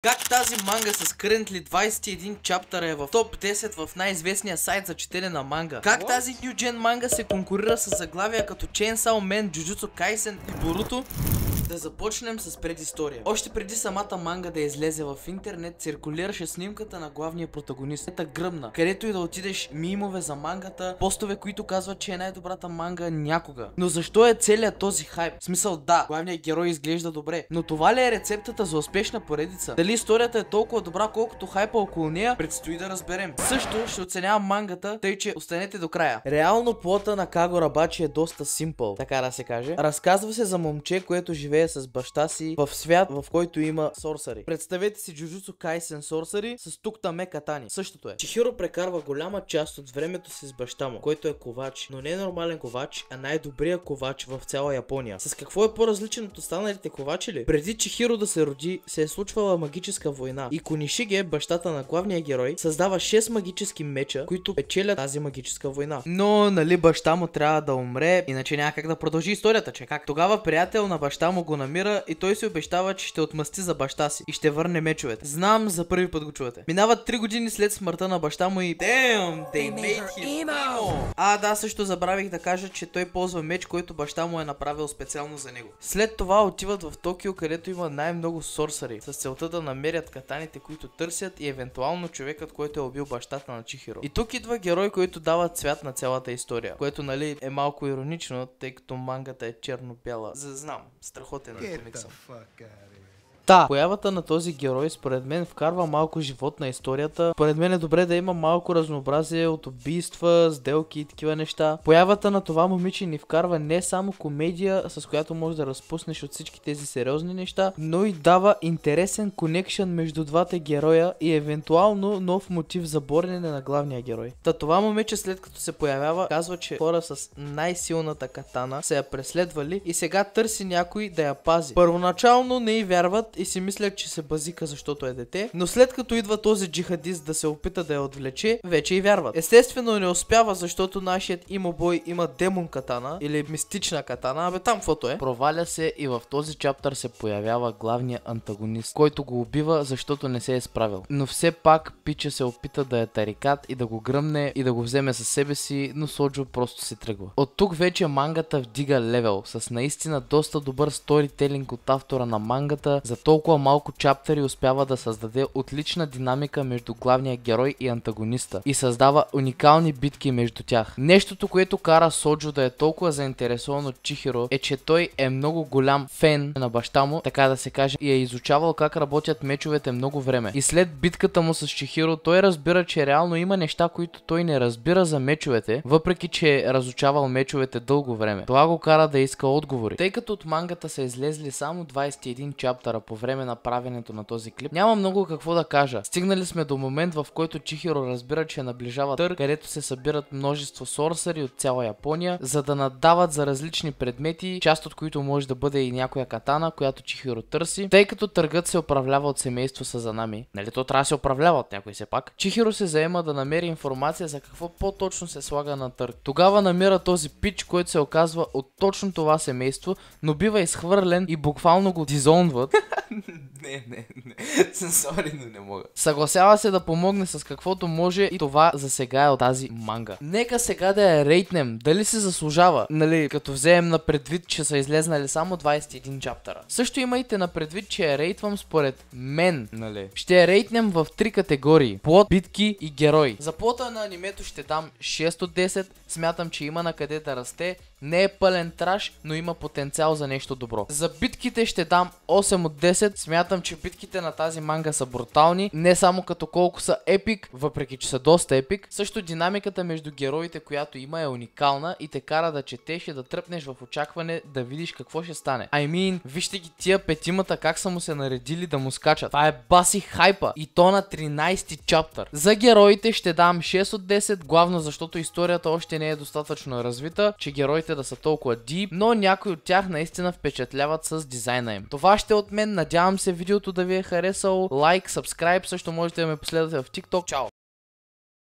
Как тази манга с currently 21 чаптъра е в топ 10 в най-известния сайт за четене на манга? Как тази New Gen манга се конкурира с заглавия като Chainsaw Man, Jujutsu Kaisen и Boruto? Да започнем с предистория. Още преди самата манга да излезе в интернет, циркулираше снимката на главния протагонист. Ета гръмна. Където и да отидеш, мимове за мангата, постове, които казват, че е най-добрата манга някога. Но защо е целият този хайп? В смисъл, да, главният герой изглежда добре, но това ли е рецептата за успешна поредица? Дали историята е толкова добра, колкото хайпа около нея, предстои да разберем. Също ще оценявам мангата, тъй че останете до края. Реално плота на Каго Рабачи е доста симпъл, така да се каже. Разказва се за момче, което живее с баща си в свят, в който има сорсари. Представете си Jujutsu Kaisen сорсари с туктаме катани. Същото е. Чихиро прекарва голяма част от времето си с баща му, който е ковач, но не е нормален ковач, а най-добрият ковач в цяла Япония. С какво е по-различен от останалите ковачи ли? Преди Чихиро да се роди, се е случвала магическа война и Кунишиге, бащата на главния герой, създава 6 магически меча, които печелят тази магическа война. Но, нали, баща му трябва да умре, иначе няма как да продължи историята, че как? Тогава приятел на баща му го намира и той си обещава, че ще отмъсти за баща си и ще върне мечовете. Знам, за първи път го чувате. Минават 3 години след смъртта на баща му и Damn, they made him emo. Да, също забравих да кажа, че той ползва меч, който баща му е направил специално за него. След това отиват в Токио, където има най-много сорсари, с целта да намерят катаните, които търсят и евентуално човекът, който е убил бащата на Чихиро. И тук идва герой, който дава цвят на цялата история, което, нали, е малко иронично, тъй като мангата е черно-бяла. Знам, страхотен е комикса. Появата на този герой според мен вкарва малко живот на историята. Според мен е добре да има малко разнообразие от убийства, сделки и такива неща. Появата на това момиче ни вкарва не само комедия, с която можеш да разпуснеш от всички тези сериозни неща, но и дава интересен конекшън между двата героя и евентуално нов мотив за борене на главния герой. Това момиче, след като се появява, казва, че хора с най-силната катана са я преследвали и сега търси някой да я пази. Първоначално не й вярват и си мислят, че се базика, защото е дете, но след като идва този джихадист да се опита да я отвлече, вече и вярват. Естествено не успява, защото нашият имобой има демон катана или мистична катана, там каквото е. Проваля се и в този чаптър се появява главният антагонист, който го убива, защото не се е справил. Но все пак пича се опита да е тарикат и да го гръмне и да го вземе със себе си, но Соджо просто се тръгва. От тук вече мангата вдига левел, с наистина доста добър сторителинг от автора на мангата. За толкова малко чаптъри успява да създаде отлична динамика между главния герой и антагониста и създава уникални битки между тях. Нещото, което кара Соджо да е толкова заинтересован от Чихиро, е, че той е много голям фен на баща му, така да се каже, и е изучавал как работят мечовете много време. И след битката му с Чихиро, той разбира, че реално има неща, които той не разбира за мечовете, въпреки че е разучавал мечовете дълго време. Това го кара да иска отговори. Тъй като от мангата са излезли само 21 чаптъра по време на правенето на този клип, няма много какво да кажа. Стигнали сме до момент, в който Чихиро разбира, че наближава търг, където се събират множество сорсари от цяла Япония, за да надават за различни предмети, част от които може да бъде и някоя катана, която Чихиро търси. Тъй като търгът се управлява от семейство Сазанами, нали, то трябва да се управлява от някой все пак, Чихиро се заема да намери информация за какво по-точно се слага на търг. Тогава намира този пич, който се оказва от точно това семейство, но бива изхвърлен и буквално го дизонват. Не. Сори, но не мога. Съгласява се да помогне с каквото може и това за сега е от тази манга. Нека сега да я рейтнем. Дали се заслужава? Нали, като вземем на предвид, че са излезнали само 21 чаптъра. Също имайте на предвид, че я рейтвам според мен. Нали. Ще я рейтнем в 3 категории. Плот, битки и герой. За плота на анимето ще дам 6 от 10. Смятам, че има на къде да расте. Не е пълен траш, но има потенциал за нещо добро. За битките ще дам 8 от 10. Смятам, че битките на тази манга са брутални. Не само като колко са епик, въпреки че са доста епик. Също динамиката между героите, която има, е уникална и те кара да четеш и да тръпнеш в очакване да видиш какво ще стане. Вижте ги тия петимата как са му се наредили да му скачат. Това е баси хайпа и то на 13-ти чаптър. За героите ще дам 6 от 10, главно защото историята още не е достатъчно развита, че героите да са толкова deep, но някои от тях наистина впечатляват с дизайна им. Това ще е от мен, надявам се видеото да ви е харесало. Лайк, subscribe, също можете да ме последвате в TikTok. Чао!